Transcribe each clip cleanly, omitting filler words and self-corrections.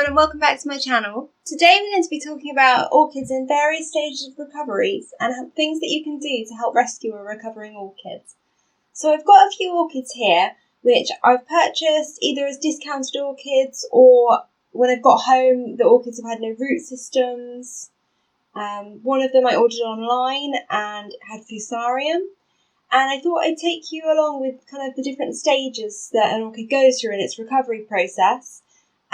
everyone and welcome back to my channel. Today we're going to be talking about orchids in various stages of recoveries and things that you can do to help rescue a recovering orchid. So I've got a few orchids here which I've purchased either as discounted orchids or when I've got home the orchids have had no root systems. One of them I ordered online and it had Fusarium. And I thought I'd take you along with kind of the different stages that an orchid goes through in its recovery process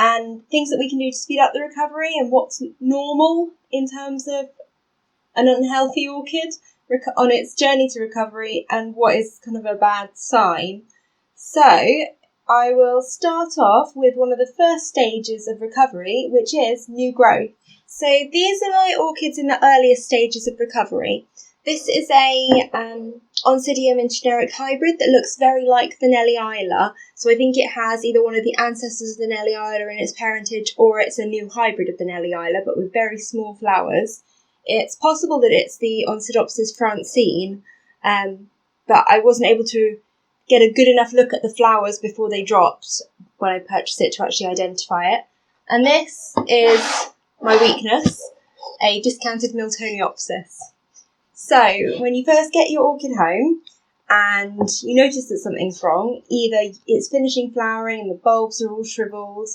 and things that we can do to speed up the recovery and what's normal in terms of an unhealthy orchid on its journey to recovery and what is kind of a bad sign. So I will start off with one of the first stages of recovery, which is new growth. So these are my orchids in the earliest stages of recovery. This is a Oncidium generic hybrid that looks very like the Nellie Isla. So I think it has either one of the ancestors of the Nellie Isla in its parentage or it's a new hybrid of the Nellie Isla, but with very small flowers. It's possible that it's the Oncidiopsis francine, but I wasn't able to get a good enough look at the flowers before they dropped when I purchased it to actually identify it. And this is my weakness, a discounted Miltoniopsis. So, when you first get your orchid home and you notice that something's wrong, either it's finishing flowering and the bulbs are all shriveled,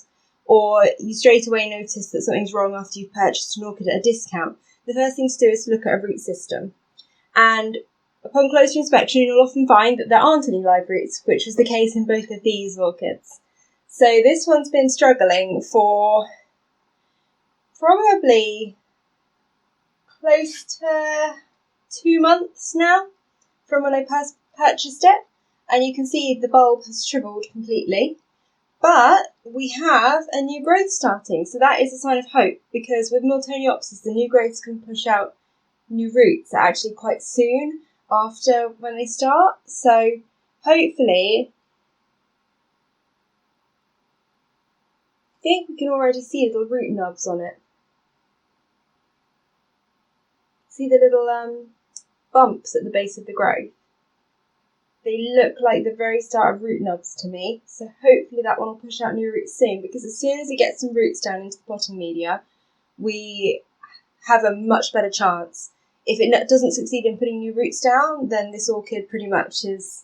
or you straight away notice that something's wrong after you've purchased an orchid at a discount, the first thing to do is to look at a root system. And upon closer inspection, you'll often find that there aren't any live roots, which was the case in both of these orchids. So this one's been struggling for probably close to 2 months now from when I purchased it, and you can see the bulb has shriveled completely, but we have a new growth starting, so that is a sign of hope, because with Miltoniopsis the new growths can push out new roots actually quite soon after when they start. So hopefully, I think we can already see little root nubs on it. See the little bumps at the base of the growth? They look like the very start of root nubs to me, so hopefully that one will push out new roots soon, because as soon as it gets some roots down into the potting media, we have a much better chance. If it doesn't succeed in putting new roots down, then this orchid pretty much is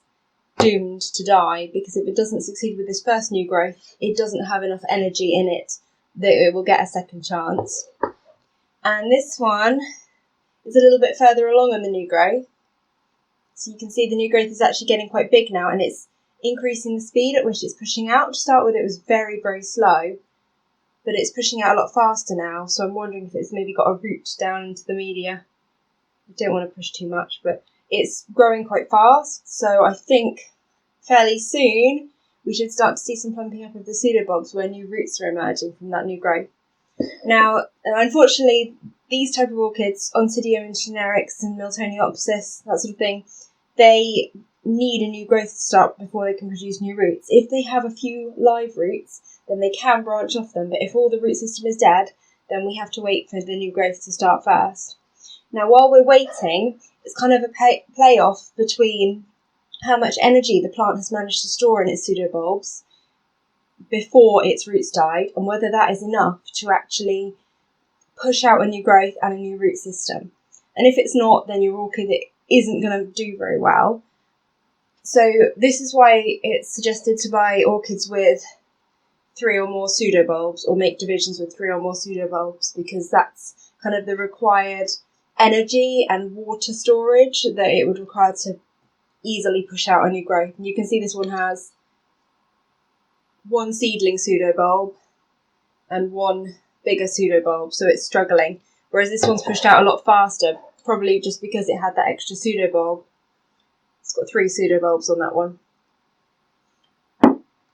doomed to die, because if it doesn't succeed with this first new growth, it doesn't have enough energy in it that it will get a second chance. And this one is a little bit further along on the new growth. So you can see the new growth is actually getting quite big now, and it's increasing the speed at which it's pushing out. To start with, it was very, very slow, but it's pushing out a lot faster now. So I'm wondering if it's maybe got a root down into the media. I don't want to push too much, but it's growing quite fast. So I think fairly soon we should start to see some plumping up of the pseudobulbs where new roots are emerging from that new growth. Now, unfortunately, these type of orchids, Oncidium generics and Miltoniopsis, that sort of thing, they need a new growth to start before they can produce new roots. If they have a few live roots, then they can branch off them, but if all the root system is dead, then we have to wait for the new growth to start first. Now, while we're waiting, it's kind of a play-off between how much energy the plant has managed to store in its pseudobulbs before its roots died, and whether that is enough to actually push out a new growth and a new root system. And if it's not, then your orchid isn't going to do very well. So this is why it's suggested to buy orchids with 3 or more pseudobulbs, or make divisions with 3 or more pseudobulbs, because that's kind of the required energy and water storage that it would require to easily push out a new growth. And you can see this one has 1 seedling pseudobulb and 1 bigger pseudobulb, so it's struggling. Whereas this one's pushed out a lot faster, probably just because it had that extra pseudobulb. It's got 3 pseudobulbs on that one.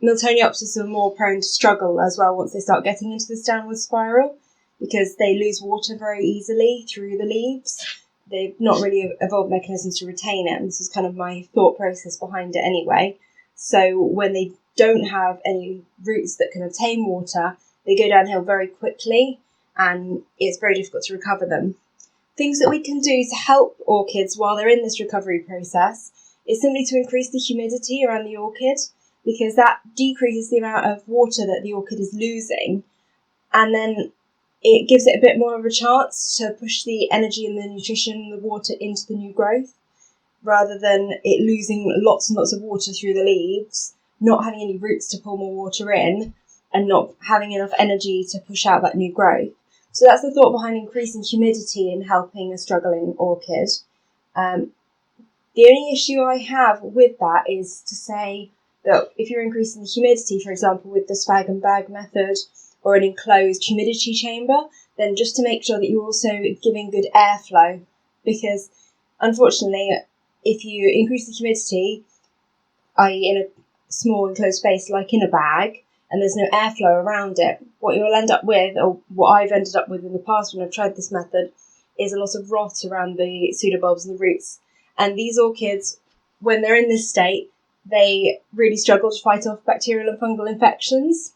Miltoniopsis are more prone to struggle as well once they start getting into this downward spiral, because they lose water very easily through the leaves. They've not really evolved mechanisms to retain it, and this is kind of my thought process behind it anyway. So when they don't have any roots that can obtain water, they go downhill very quickly and it's very difficult to recover them. Things that we can do to help orchids while they're in this recovery process is simply to increase the humidity around the orchid, because that decreases the amount of water that the orchid is losing and then it gives it a bit more of a chance to push the energy and the nutrition and the water into the new growth, rather than it losing lots and lots of water through the leaves, not having any roots to pull more water in, and not having enough energy to push out that new growth. So that's the thought behind increasing humidity and helping a struggling orchid. The only issue I have with that is to say that if you're increasing the humidity, for example, with the Sphagnum bag method or an enclosed humidity chamber, then just to make sure that you're also giving good airflow, because unfortunately, if you increase the humidity, i.e. in a small enclosed space like in a bag, and there's no airflow around it, what you'll end up with, or what I've ended up with in the past when I've tried this method, is a lot of rot around the pseudobulbs and the roots. And these orchids, when they're in this state, they really struggle to fight off bacterial and fungal infections,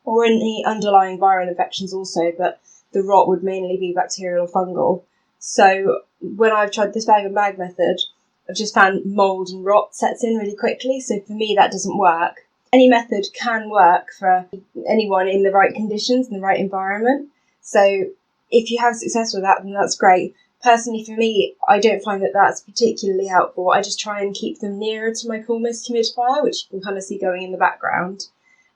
or any underlying viral infections also, but the rot would mainly be bacterial or fungal. So when I've tried the Sphagnum bag method, I've just found mould and rot sets in really quickly, so for me that doesn't work. Any method can work for anyone in the right conditions, in the right environment. So if you have success with that, then that's great. Personally, for me, I don't find that that's particularly helpful. I just try and keep them nearer to my coolmost humidifier, which you can kind of see going in the background.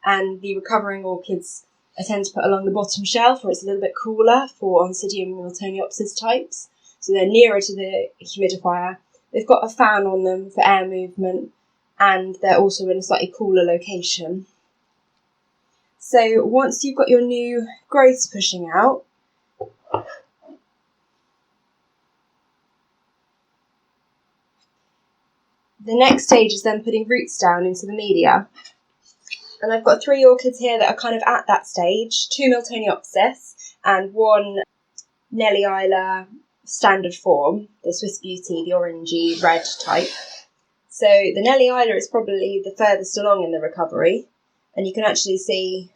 And the recovering orchids I tend to put along the bottom shelf, where it's a little bit cooler for Oncidium and Miltoniopsis types. So they're nearer to the humidifier. They've got a fan on them for air movement, and they're also in a slightly cooler location. So once you've got your new growths pushing out, the next stage is then putting roots down into the media. And I've got 3 orchids here that are kind of at that stage, 2 Miltoniopsis and 1 Nelly Isla standard form, the Swiss Beauty, the orangey red type. So the Nelly Isla is probably the furthest along in the recovery, and you can actually see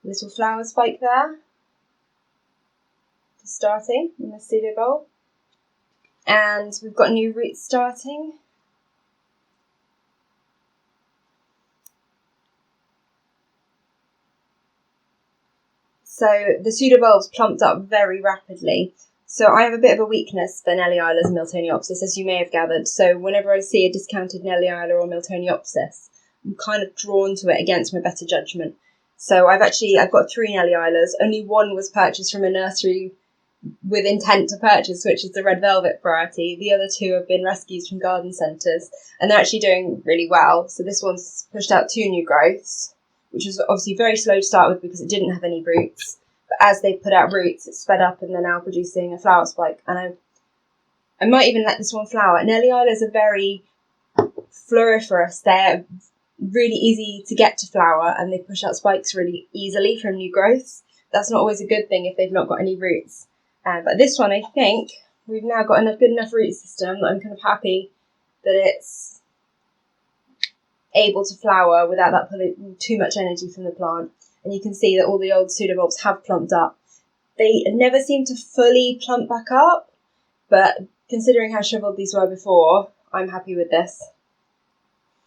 a little flower spike there, starting in the pseudobulb. And we've got new roots starting. So the pseudobulbs plumped up very rapidly. So I have a bit of a weakness for Nelly Islas and Miltoniopsis, as you may have gathered. So whenever I see a discounted Nelly Isla or Miltoniopsis, I'm kind of drawn to it against my better judgment. So I've got 3 Nelly Islas. Only 1 was purchased from a nursery with intent to purchase, which is the red velvet variety. The other 2 have been rescues from garden centres, and they're actually doing really well. So this one's pushed out 2 new growths, which was obviously very slow to start with because it didn't have any roots. But as they put out roots, it's sped up and they're now producing a flower spike. And I might even let this one flower. Nelly Islas are very floriferous. They're really easy to get to flower, and they push out spikes really easily from new growths. That's not always a good thing if they've not got any roots. But this one, I think, we've now got a good enough root system that I'm kind of happy that it's able to flower without that pulling too much energy from the plant. And you can see that all the old pseudobulbs have plumped up. They never seem to fully plump back up, but considering how shriveled these were before, I'm happy with this.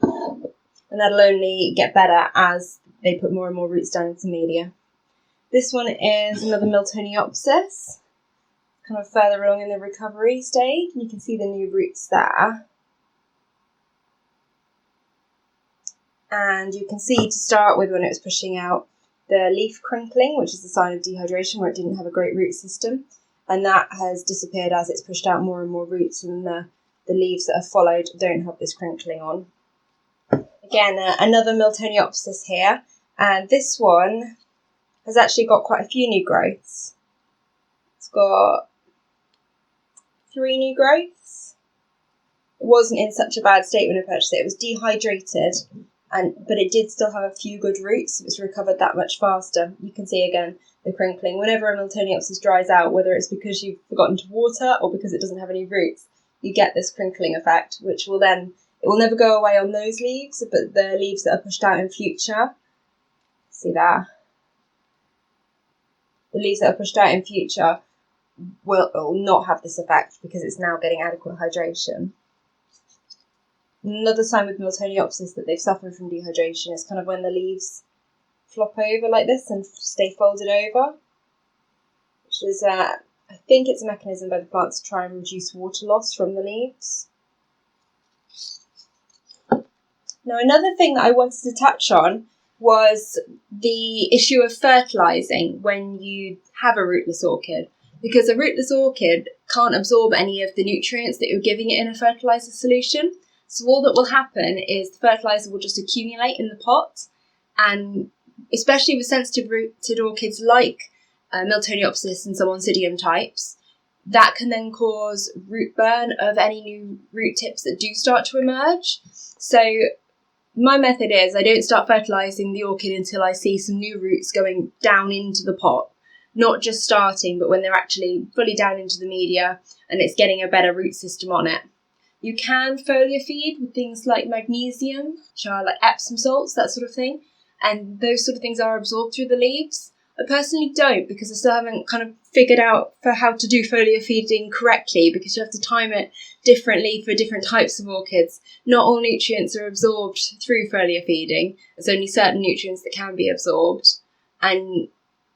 And that'll only get better as they put more and more roots down into media. This one is another Miltoniopsis, kind of further along in the recovery stage, and you can see the new roots there. And you can see to start with when it was pushing out the leaf crinkling, which is a sign of dehydration where it didn't have a great root system, and that has disappeared as it's pushed out more and more roots, and the leaves that have followed don't have this crinkling on. Again, another Miltoniopsis here, and this one has actually got quite a few new growths. It's got 3 new growths. It wasn't in such a bad state when I purchased it. It was dehydrated, but it did still have a few good roots. It's recovered that much faster. You can see again the crinkling. Whenever a Miltoniopsis dries out, whether it's because you've forgotten to water or because it doesn't have any roots, you get this crinkling effect, which will then, it will never go away on those leaves, but the leaves that are pushed out in future, see that? The leaves that are pushed out in future will not have this effect because it's now getting adequate hydration. Another sign with Miltoniopsis that they've suffered from dehydration is kind of when the leaves flop over like this and stay folded over, which is, I think it's a mechanism by the plant to try and reduce water loss from the leaves. Now, another thing that I wanted to touch on was the issue of fertilizing when you have a rootless orchid, because a rootless orchid can't absorb any of the nutrients that you're giving it in a fertilizer solution. So all that will happen is the fertilizer will just accumulate in the pot, and especially with sensitive rooted orchids like Miltoniopsis and some Oncidium types, that can then cause root burn of any new root tips that do start to emerge. So my method is I don't start fertilising the orchid until I see some new roots going down into the pot. Not just starting, but when they're actually fully down into the media and it's getting a better root system on it. You can foliar feed with things like magnesium, which are like Epsom salts, that sort of thing. And those sort of things are absorbed through the leaves. I personally don't, because I still haven't kind of figured out for how to do foliar feeding correctly, because you have to time it differently for different types of orchids. Not all nutrients are absorbed through foliar feeding. There's only certain nutrients that can be absorbed. And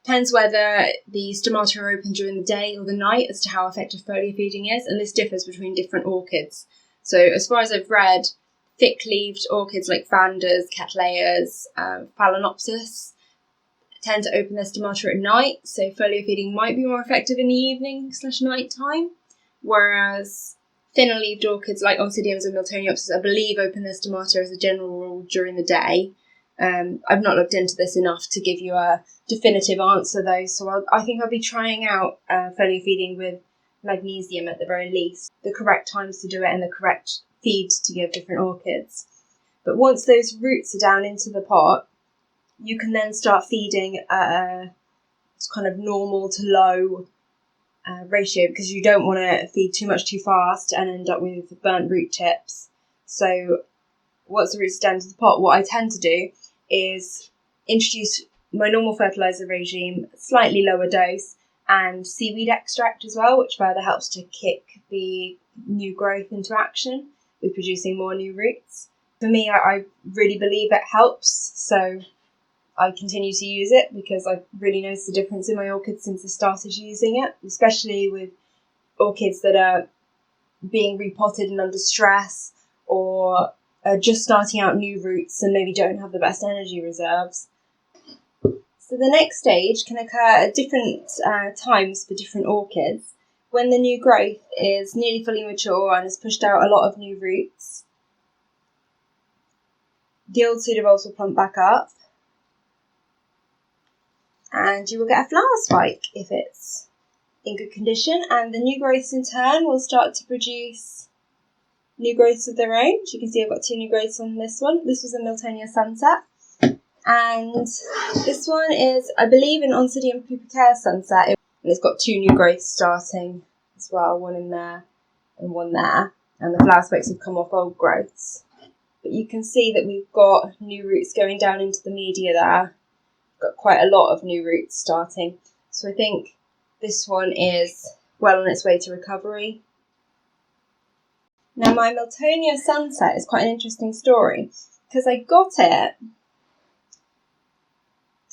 depends whether the stomata are open during the day or the night as to how effective foliar feeding is, and this differs between different orchids. So as far as I've read, thick-leaved orchids like Vandas, Cattleyas, Phalaenopsis tend to open their stomata at night, so foliar feeding might be more effective in the evening/night time, whereas thinner-leaved orchids like Oncidiums and Miltoniopsis, I believe, open their stomata as a general rule during the day. I've not looked into this enough to give you a definitive answer though, so I think I'll be trying out foliar feeding with magnesium at the very least, the correct times to do it and the correct feeds to give different orchids. But once those roots are down into the pot, you can then start feeding at a kind of normal to low ratio, because you don't want to feed too much too fast and end up with burnt root tips. So once the roots are down into the pot, what I tend to do is introduce my normal fertilizer regime, slightly lower dose, and seaweed extract as well, which further helps to kick the new growth into action with producing more new roots. For me, I really believe it helps, so I continue to use it because I've really noticed the difference in my orchids since I started using it, especially with orchids that are being repotted and under stress, or are just starting out new roots and maybe don't have the best energy reserves. So the next stage can occur at different times for different orchids. When the new growth is nearly fully mature and has pushed out a lot of new roots, the old pseudobulbs will plump back up, and you will get a flower spike if it's in good condition, and the new growths in turn will start to produce new growths of their own. As you can see, I've got 2 new growths on this one. This was a Miltonia Sunset, and this one is, I believe, an Oncidium Pupatea Sunset, and it's got 2 new growths starting as well, one in there and one there, and the flower spikes have come off old growths. But you can see that we've got new roots going down into the media there. Got quite a lot of new roots starting, so I think this one is well on its way to recovery. Now, my Miltonia Sunset is quite an interesting story, because I got it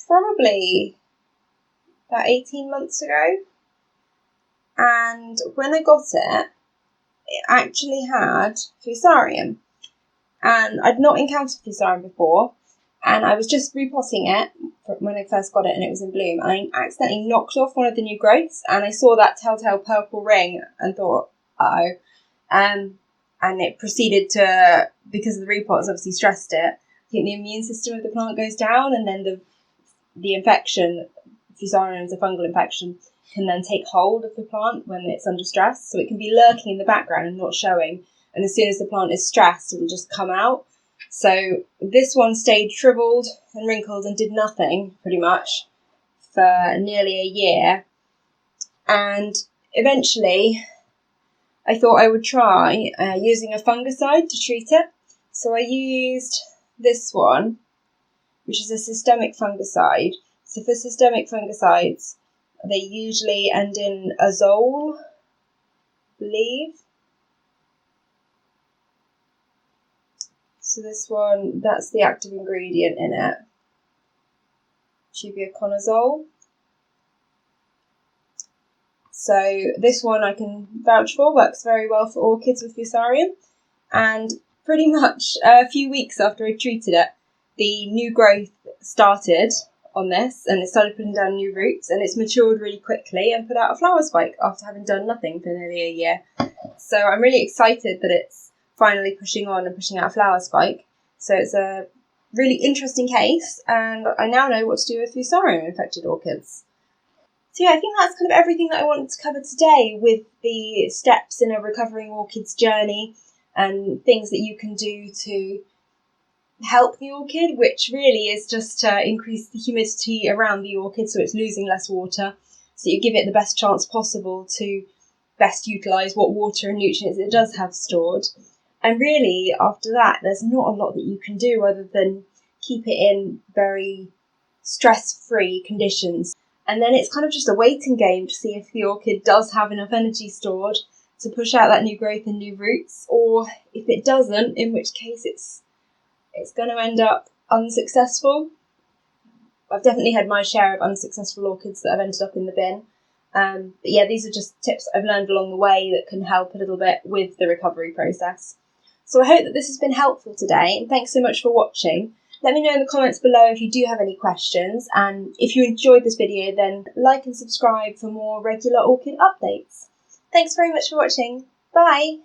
probably about 18 months ago, and when I got it, it actually had Fusarium, and I'd not encountered Fusarium before, and I was just repotting it when I first got it and it was in bloom, and I accidentally knocked off one of the new growths, and I saw that telltale purple ring and thought, uh-oh. And it proceeded to, because of the repots obviously stressed it, I think the immune system of the plant goes down, and then the infection, Fusarium is a fungal infection, can then take hold of the plant when it's under stress, so it can be lurking in the background and not showing, and as soon as the plant is stressed, it'll just come out. So this one stayed shriveled and wrinkled and did nothing, pretty much, for nearly a year. And eventually, I thought I would try using a fungicide to treat it. So I used this one, which is a systemic fungicide. So for systemic fungicides, they usually end in azole, I believe. So this one, that's the active ingredient in it. tuberconazole. So this one I can vouch for, works very well for orchids with Fusarium. And pretty much a few weeks after I treated it, the new growth started on this, and it started putting down new roots, and it's matured really quickly and put out a flower spike after having done nothing for nearly a year. So I'm really excited that it's finally pushing on and pushing out a flower spike. So it's a really interesting case, and I now know what to do with Fusarium infected orchids. So yeah, I think that's kind of everything that I wanted to cover today with the steps in a recovering orchid's journey and things that you can do to help the orchid, which really is just to increase the humidity around the orchid so it's losing less water, so you give it the best chance possible to best utilise what water and nutrients it does have stored. And really, after that, there's not a lot that you can do other than keep it in very stress-free conditions. And then it's kind of just a waiting game to see if the orchid does have enough energy stored to push out that new growth and new roots, or if it doesn't, in which case it's going to end up unsuccessful. I've definitely had my share of unsuccessful orchids that have ended up in the bin. But yeah, these are just tips I've learned along the way that can help a little bit with the recovery process. So I hope that this has been helpful today, and thanks so much for watching. Let me know in the comments below if you do have any questions, and if you enjoyed this video, then like and subscribe for more regular orchid updates. Thanks very much for watching. Bye!